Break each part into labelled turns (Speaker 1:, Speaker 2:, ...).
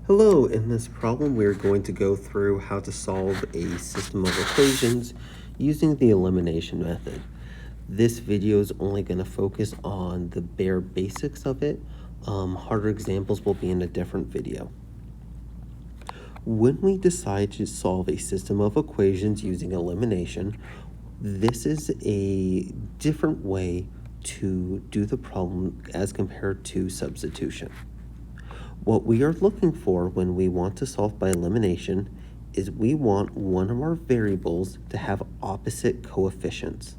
Speaker 1: Hello, in this problem we're going to go through how to solve a system of equations using the elimination method. This video is only going to focus on the bare basics of it. Harder examples will be in a different video. When we decide to solve a system of equations using elimination, this is a different way to do the problem as compared to substitution. What we are looking for when we want to solve by elimination is we want one of our variables to have opposite coefficients.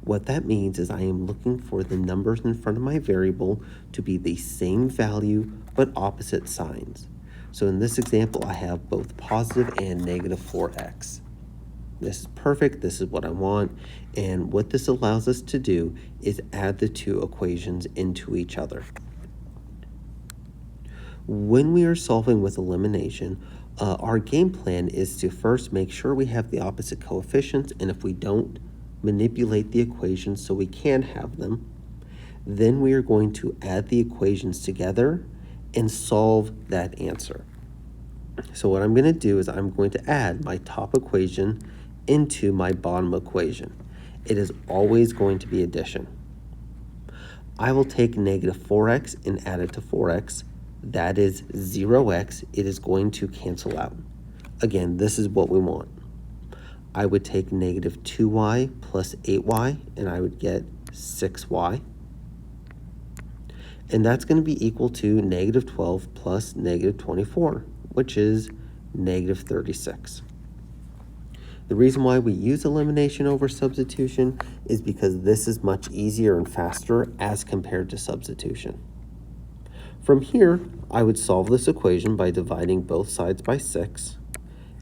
Speaker 1: What that means is I am looking for the numbers in front of my variable to be the same value but opposite signs. So in this example, I have both positive and negative 4x. This is perfect, this is what I want, and what this allows us to do is add the two equations into each other. When we are solving with elimination, our game plan is to first make sure we have the opposite coefficients, and if we don't, manipulate the equations so we can have them. Then we are going to add the equations together and solve that answer. So what I'm going to do is I'm going to add my top equation into my bottom equation. It is always going to be addition. I will take negative 4x and add it to 4x. That is 0x. It is going to cancel out. Again, this is what we want. I would take negative 2y plus 8y, and I would get 6y. And that's going to be equal to negative 12 plus negative 24, which is negative 36. The reason why we use elimination over substitution is because this is much easier and faster as compared to substitution. From here, I would solve this equation by dividing both sides by 6,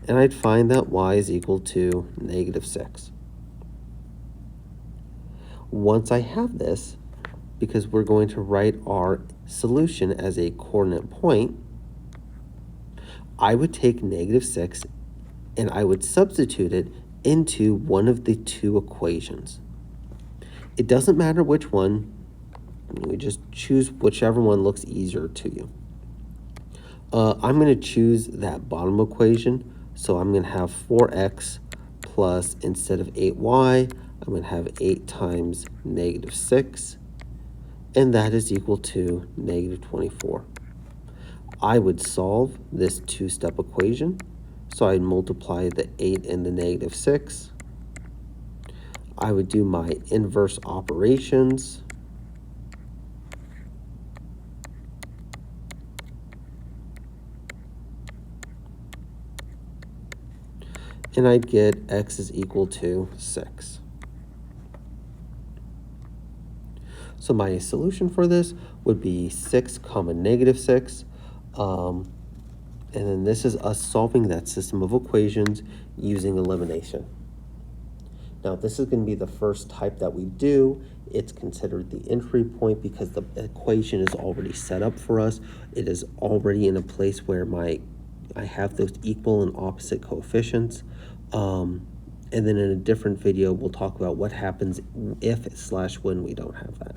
Speaker 1: and I'd find that y is equal to negative 6. Once I have this, because we're going to write our solution as a coordinate point, I would take negative 6 and I would substitute it into one of the two equations. It doesn't matter which one. We just choose whichever one looks easier to you. I'm going to choose that bottom equation. So I'm going to have 4x plus, instead of 8y, I'm going to have 8 times negative 6. And that is equal to negative 24. I would solve this two-step equation. So I'd multiply the 8 and the negative 6. I would do my inverse operations. And I'd get x is equal to 6. So my solution for this would be 6 comma negative 6. And then this is us solving that system of equations using elimination. Now this is going to be the first type that we do. It's considered the entry point because the equation is already set up for us. It is already in a place where I have those equal and opposite coefficients. And then in a different video, we'll talk about what happens if/when we don't have that.